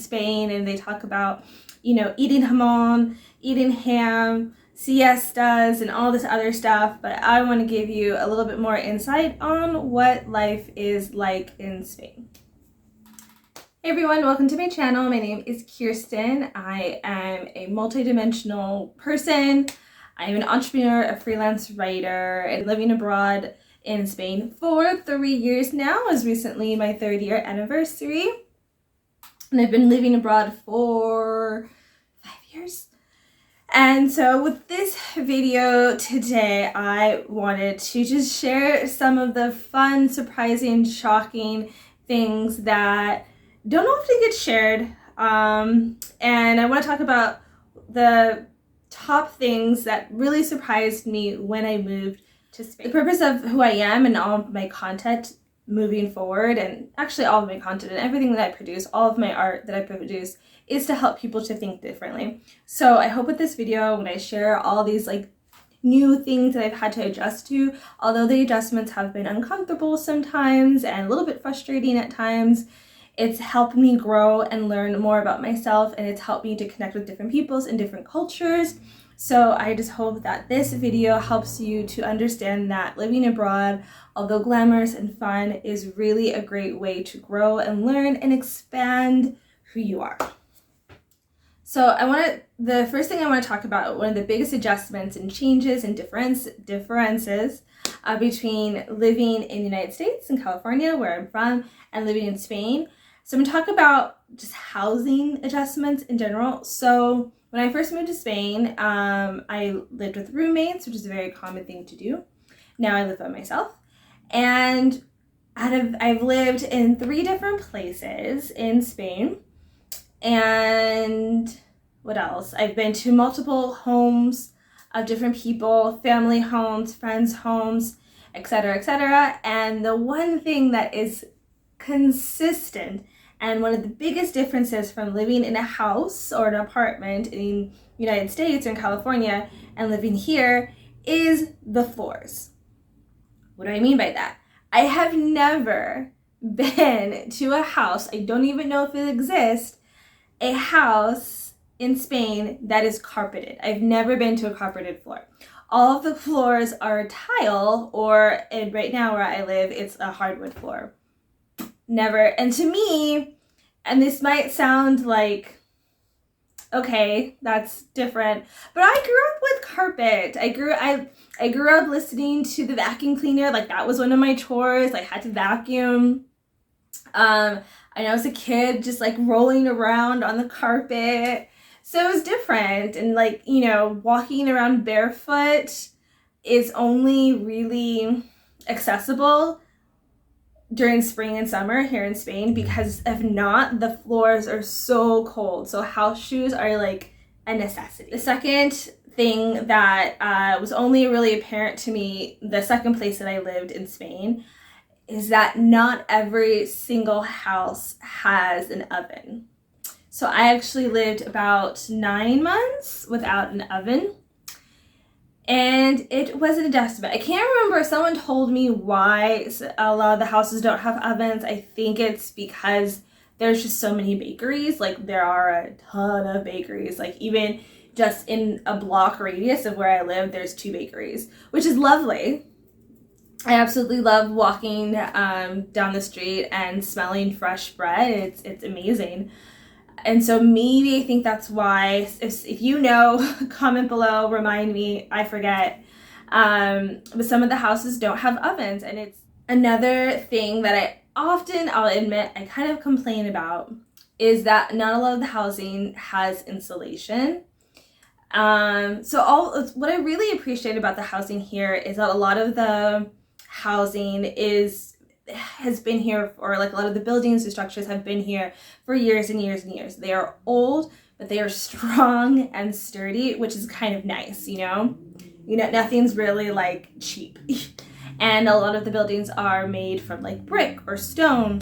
Spain, and they talk about, you know, eating jamon, eating ham, siestas, and all this other stuff. But I want to give you a little bit more insight on what life is like in Spain. Hey everyone, welcome to my channel. My name is Kirsten. I am a multidimensional person. I'm an entrepreneur, a freelance writer, and living abroad in Spain for 3 years now. It was recently my 3rd year anniversary. And I've been living abroad for 5 years. And so with this video today, I wanted to just share some of the fun, surprising, shocking things that don't often get shared. And I want to talk about the top things that really surprised me when I moved to Spain. The purpose of who I am and all of my content moving forward, and actually all of my content and everything that I produce, all of my art that I produce, is to help people to think differently. So I hope with this video, when I share all these like new things that I've had to adjust to, although the adjustments have been uncomfortable sometimes and a little bit frustrating at times, it's helped me grow and learn more about myself, and it's helped me to connect with different peoples and different cultures. So I just hope that this video helps you to understand that living abroad, although glamorous and fun, is really a great way to grow and learn and expand who you are. So the first thing I want to talk about, one of the biggest adjustments and changes and differences between living in the United States, in California, where I'm from, and living in Spain. So I'm going to talk about just housing adjustments in general. So when I first moved to Spain, I lived with roommates, which is a very common thing to do. Now I live by myself. And I've lived in 3 different places in Spain. And what else? I've been to multiple homes of different people, family homes, friends' homes, etc., etc. And the one thing that is consistent, and one of the biggest differences from living in a house or an apartment in the United States or in California and living here, is the floors. What do I mean by that? I have never been to a house, I don't even know if it exists, a house in Spain that is carpeted. I've never been to a carpeted floor. All of the floors are tile, or right now where I live, it's a hardwood floor. Never. And to me, and this might sound like, okay, that's different, but I grew up with carpet. I grew up listening to the vacuum cleaner. Like, that was one of my chores. I had to vacuum. I know as a kid, just like rolling around on the carpet. So it was different. And like, you know, walking around barefoot is only really accessible during spring and summer here in Spain, because if not, the floors are so cold. So house shoes are like a necessity. The second thing that was only really apparent to me the second place that I lived in Spain is that not every single house has an oven. So I actually lived about 9 months without an oven. And it was an adjustment. I can't remember, someone told me why a lot of the houses don't have ovens. I think it's because there's just so many bakeries. Like, there are a ton of bakeries. Like, even just in a block radius of where I live, there's 2 bakeries, which is lovely. I absolutely love walking down the street and smelling fresh bread. It's amazing. And so maybe I think that's why, if you know, comment below, remind me, I forget. But some of the houses don't have ovens. And it's another thing that I'll admit, I kind of complain about, is that not a lot of the housing has insulation. So what I really appreciate about the housing here is that a lot of the housing has been here, or like a lot of the buildings and structures have been here for years and years and years. They are old, but they are strong and sturdy, which is kind of nice, you know, nothing's really like cheap. And a lot of the buildings are made from like brick or stone.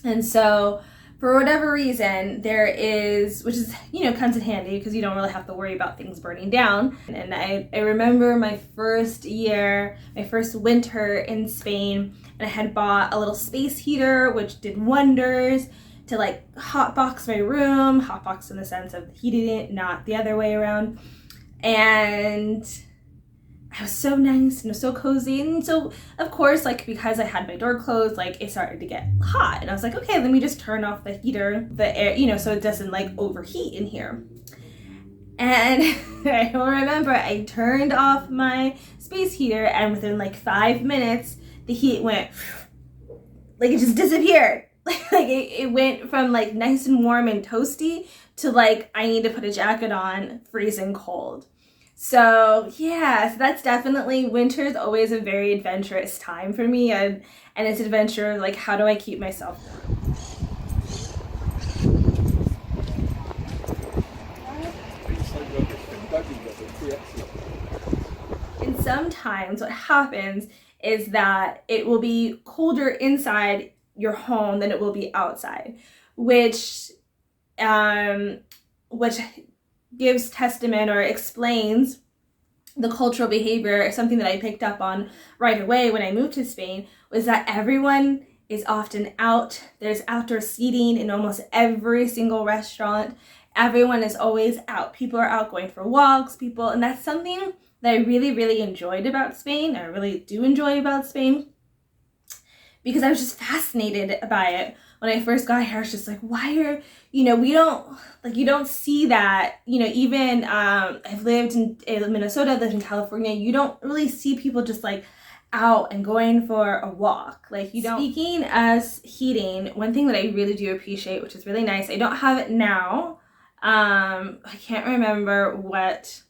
And so for whatever reason, there is, which is, you know, comes in handy because you don't really have to worry about things burning down. And I remember my first winter in Spain, and I had bought a little space heater, which did wonders to like hotbox my room, hotbox in the sense of heating it, not the other way around. And I was so nice and so cozy. And so, of course, like, because I had my door closed, like, it started to get hot. And I was like, okay, let me just turn off the heater, the air, you know, so it doesn't like overheat in here. And I remember I turned off my space heater, and within like 5 minutes, the heat went, like, it just disappeared. Like it went from like nice and warm and toasty to like, I need to put a jacket on, freezing cold. So yeah, so that's definitely, winter is always a very adventurous time for me, and it's adventure, like, how do I keep myself warm? And sometimes what happens is that it will be colder inside your home than it will be outside, which gives testament or explains the cultural behavior. Something that I picked up on right away when I moved to Spain was that everyone is often out. There's outdoor seating in almost every single restaurant. Everyone is always out. People are out going for walks, and that's something that I really, really enjoyed about Spain. I really do enjoy about Spain, because I was just fascinated by it. When I first got here, I was just like, why are, you know, we don't, like, you don't see that, you know, even, I've lived in Minnesota, lived in California, you don't really see people just like out and going for a walk. Like, you don't. Speaking as heating, one thing that I really do appreciate, which is really nice, I don't have it now, I can't remember what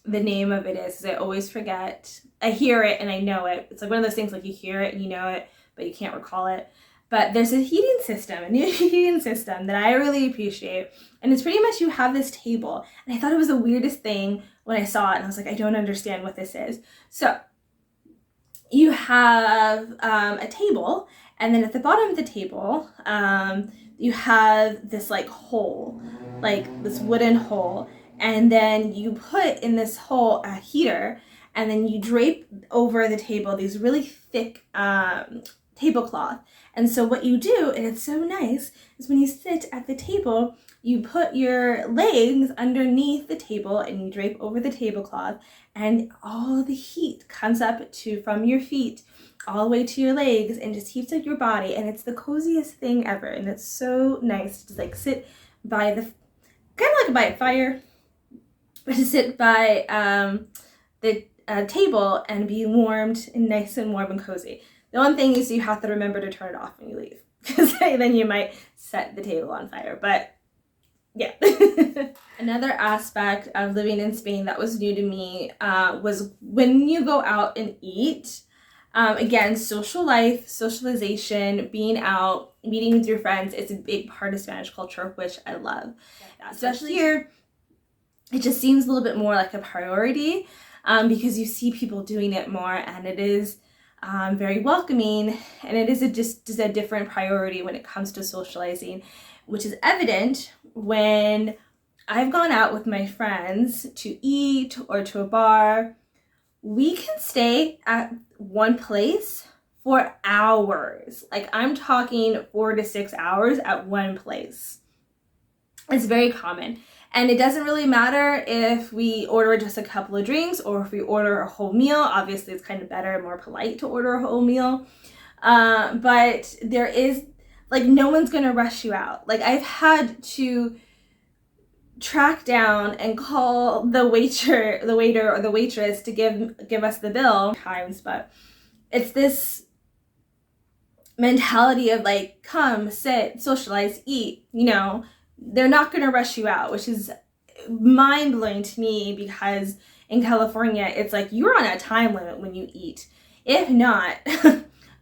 the name of it is, because I always forget. I hear it and I know it. It's like one of those things, like, you hear it and you know it, but you can't recall it. But there's a heating system, a new heating system that I really appreciate. And it's pretty much, you have this table. And I thought it was the weirdest thing when I saw it. And I was like, I don't understand what this is. So you have a table. And then at the bottom of the table, you have this like hole, like this wooden hole. And then you put in this hole a heater. And then you drape over the table these really thick tablecloth. And so what you do, and it's so nice, is when you sit at the table, you put your legs underneath the table and you drape over the tablecloth, and all the heat comes up from your feet all the way to your legs and just heats up your body. And it's the coziest thing ever. And it's so nice to just like sit by kind of like by a fire, but to sit by the table and be warmed and nice and warm and cozy. The one thing is you have to remember to turn it off when you leave, because then you might set the table on fire. But yeah. Another aspect of living in Spain that was new to me was when you go out and eat. Again, social life, socialization, being out, meeting with your friends, it's a big part of Spanish culture, which I love. Especially here, it just seems a little bit more like a priority, because you see people doing it more, and it is very welcoming, and it is just a different priority when it comes to socializing, which is evident when I've gone out with my friends to eat or to a bar. We can stay at one place for hours. Like, I'm talking 4 to 6 hours at one place. It's very common. And it doesn't really matter if we order just a couple of drinks or if we order a whole meal. Obviously, it's kind of better and more polite to order a whole meal. But there is, like, no one's going to rush you out. Like, I've had to track down and call the waiter or the waitress to give us the bill times. But it's this mentality of, like, come, sit, socialize, eat, you know. They're not going to rush you out, which is mind-blowing to me, because in California, it's like you're on a time limit when you eat. If not,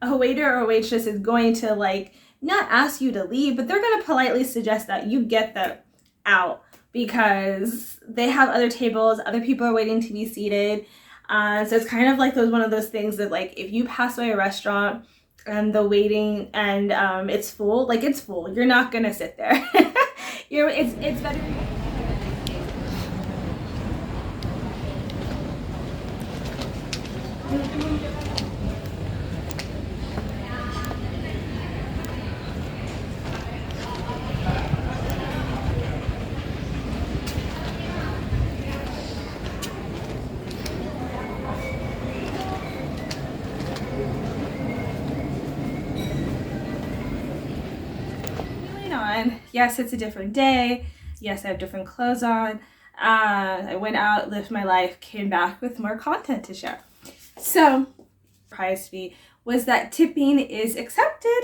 a waiter or a waitress is going to, like, not ask you to leave, but they're going to politely suggest that you get them out, because they have other tables, other people are waiting to be seated. So it's kind of like one of those things that, like, if you pass by a restaurant and the waiting and it's full, like, it's full, you're not going to sit there. It's better. yes, it's a different day. Yes, I have different clothes on. I went out, lived my life, came back with more content to share. So, surprised me was that tipping is accepted,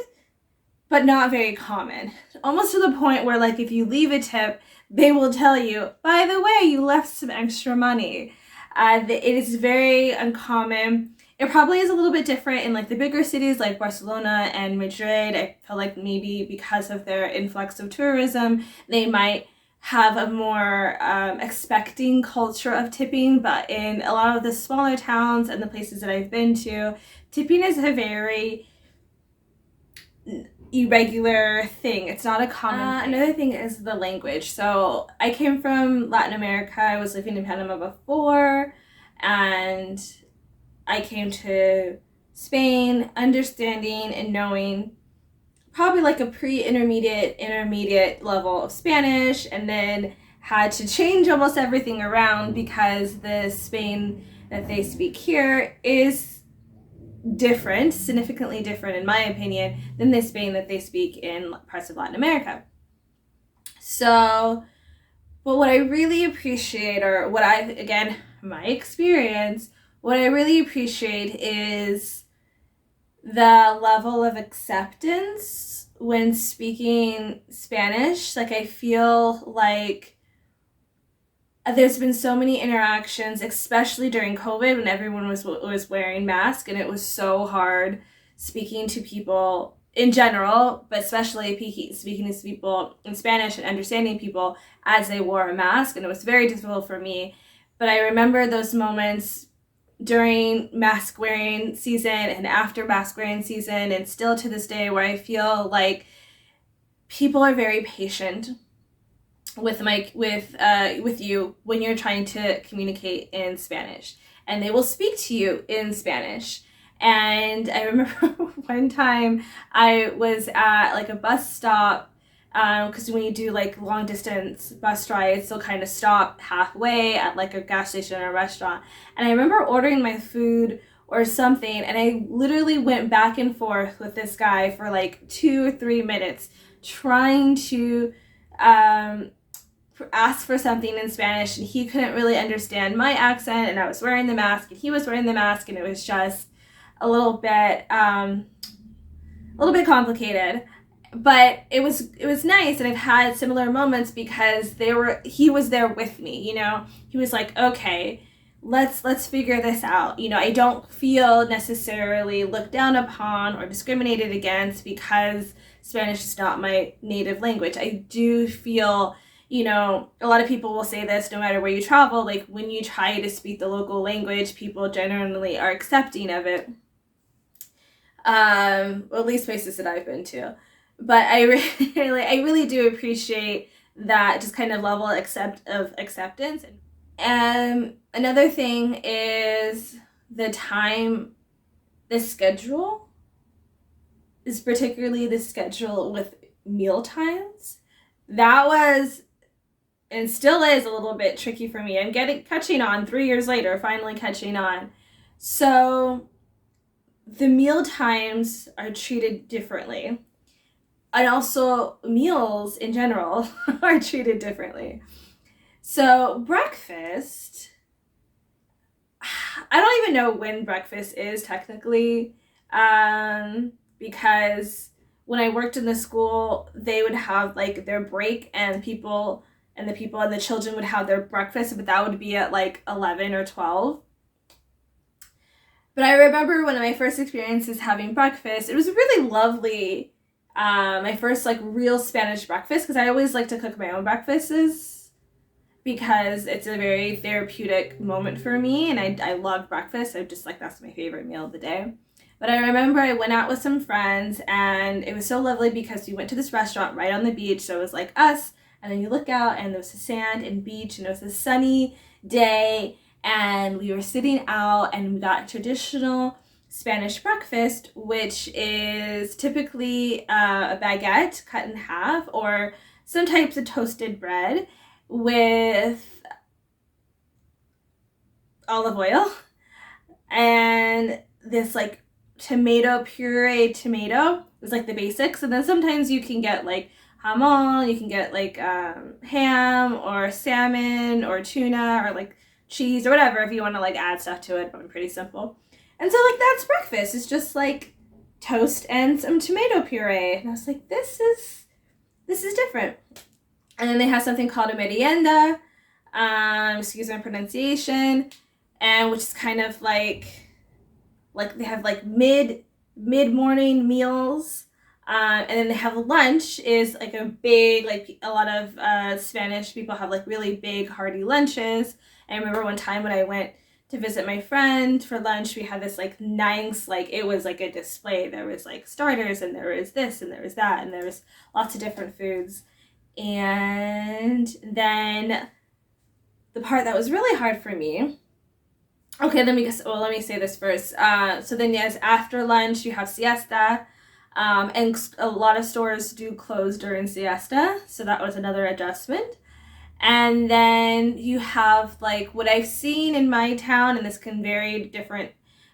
but not very common. Almost to the point where, like, if you leave a tip, they will tell you, by the way, you left some extra money. It is very uncommon. It probably is a little bit different in like the bigger cities like Barcelona and Madrid. I feel like maybe because of their influx of tourism, they might have a more expecting culture of tipping, but in a lot of the smaller towns and the places that I've been to, tipping is a very irregular thing. It's not a common thing. Another thing is the language. So I came from Latin America. I was living in Panama before, and I came to Spain understanding and knowing probably like a intermediate level of Spanish, and then had to change almost everything around because the Spain that they speak here is different, significantly different in my opinion, than the Spain that they speak in parts of Latin America. So, but what I really appreciate, or what I, again, my experience, what I really appreciate is the level of acceptance when speaking Spanish. Like, I feel like there's been so many interactions, especially during COVID when everyone was wearing masks, and it was so hard speaking to people in general, but especially speaking to people in Spanish and understanding people as they wore a mask, and it was very difficult for me. But I remember those moments during mask wearing season and after mask wearing season, and still to this day, where I feel like people are very patient with you when you're trying to communicate in Spanish, and they will speak to you in Spanish. And I remember one time I was at like a bus stop, because when you do like long distance bus rides, they'll kind of stop halfway at like a gas station or a restaurant. And I remember ordering my food or something, and I literally went back and forth with this guy for like 2 or 3 minutes trying to ask for something in Spanish, and he couldn't really understand my accent, and I was wearing the mask and he was wearing the mask, and it was just a little bit complicated. But it was nice, and I've had similar moments because he was there with me, you know. He was like, okay, let's figure this out. You know, I don't feel necessarily looked down upon or discriminated against because Spanish is not my native language. I do feel, you know, a lot of people will say this no matter where you travel, like when you try to speak the local language, people generally are accepting of it. Or at least places that I've been to. But I really do appreciate that just kind of level of acceptance. And another thing is the schedule is particularly the schedule with meal times. That was and still is a little bit tricky for me. I'm catching on 3 years later, finally catching on. So the meal times are treated differently. And also meals in general are treated differently. So breakfast, I don't even know when breakfast is technically, because when I worked in the school, they would have like their break, and the people and the children would have their breakfast, but that would be at like 11 or 12. But I remember one of my first experiences having breakfast. It was really lovely. My first like real Spanish breakfast, because I always like to cook my own breakfasts because it's a very therapeutic moment for me, and I love breakfast. I just like, that's my favorite meal of the day. But I remember I went out with some friends, and it was so lovely because we went to this restaurant right on the beach. So it was like us, and then you look out and there was the sand and beach, and it was a sunny day, and we were sitting out, and we got traditional Spanish breakfast, which is typically a baguette cut in half, or some types of toasted bread with olive oil and this like puree tomato. It's like the basics, and then sometimes you can get like jamon, you can get like ham or salmon or tuna or like cheese or whatever if you want to like add stuff to it, but pretty simple. And so like that's breakfast. It's just like toast and some tomato puree. And I was like, this is different. And then they have something called a merienda, excuse my pronunciation, and which is kind of like they have like mid-morning meals. And then they have lunch is like a big, like a lot of Spanish people have like really big hearty lunches. I remember one time when I went to visit my friend for lunch, we had this like nice, like it was like a display. There was like starters and there was this and there was that and there was lots of different foods. And then the part that was really hard for me, okay, let me say this first. So then yes, after lunch you have siesta. And a lot of stores do close during siesta, so that was another adjustment. And then you have like what I've seen in my town, and this can vary different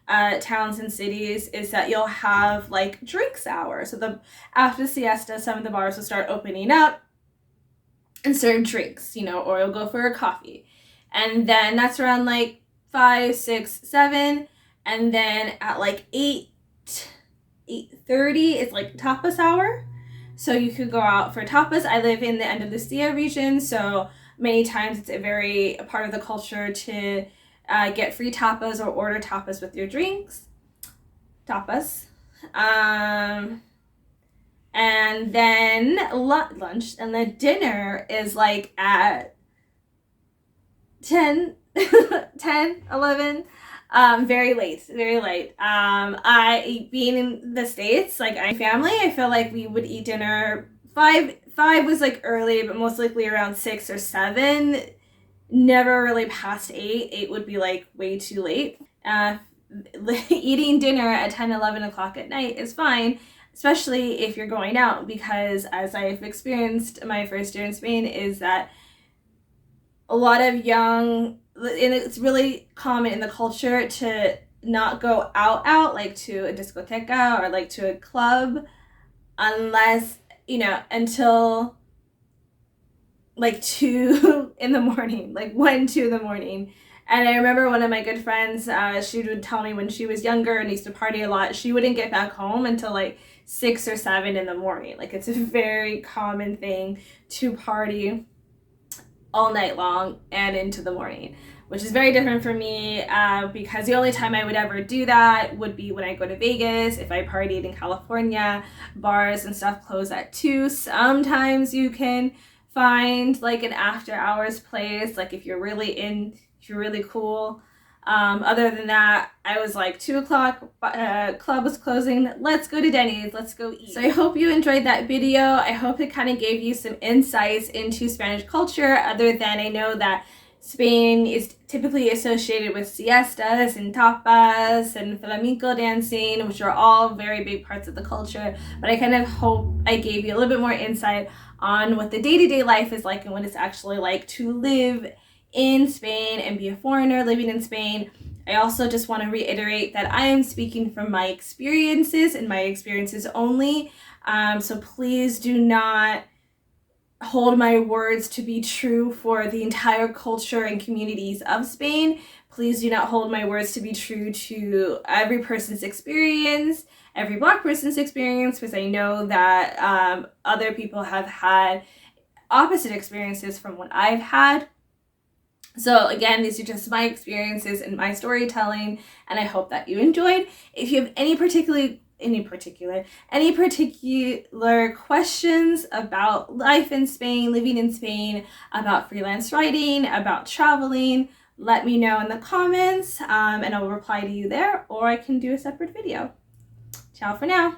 towns and cities, is that you'll have like drinks hour. So after siesta, some of the bars will start opening up and serve drinks, or you'll go for a coffee. And then that's around like 5, 6, 7, and then at like 8:30 it's like tapas hour, so you could go out for tapas. I live in the Andalusia region, so many times it's a part of the culture to get free tapas or order tapas with your drinks. Tapas. And then lunch, and then dinner is like at 10 11. Very late. I being in the States, like my family, I feel like we would eat dinner 5 was like early, but most likely around 6 or 7. Never really past 8. 8 would be like way too late. Eating dinner at 10, 11 o'clock at night is fine, especially if you're going out, because as I've experienced my first year in Spain, is that a lot of young, and it's really common in the culture to not go out like to a discoteca or like to a club unless, until like 2 in the morning, like 1, 2 in the morning. And I remember one of my good friends, she would tell me when she was younger and used to party a lot, she wouldn't get back home until like 6 or 7 in the morning. Like it's a very common thing to party all night long and into the morning, which is very different for me, because the only time I would ever do that would be when I go to Vegas. If I partied in California, bars and stuff close at 2. Sometimes you can find like an after hours place, like if you're really cool. Other than that, I was like 2 o'clock, club was closing, let's go to Denny's, let's go eat. So I hope you enjoyed that video. I hope it kind of gave you some insights into Spanish culture, other than I know that Spain is typically associated with siestas and tapas and flamenco dancing, which are all very big parts of the culture. But I kind of hope I gave you a little bit more insight on what the day-to-day life is like and what it's actually like to live in Spain and be a foreigner living in Spain. I also just want to reiterate that I am speaking from my experiences and my experiences only. So please do not hold my words to be true for the entire culture and communities of Spain. Please do not hold my words to be true to every person's experience, every Black person's experience, because I know that other people have had opposite experiences from what I've had. So again, these are just my experiences and my storytelling, and I hope that you enjoyed. If you have any particular questions about life in Spain, living in Spain, about freelance writing, about traveling, let me know in the comments, and I'll reply to you there, or I can do a separate video. Ciao for now.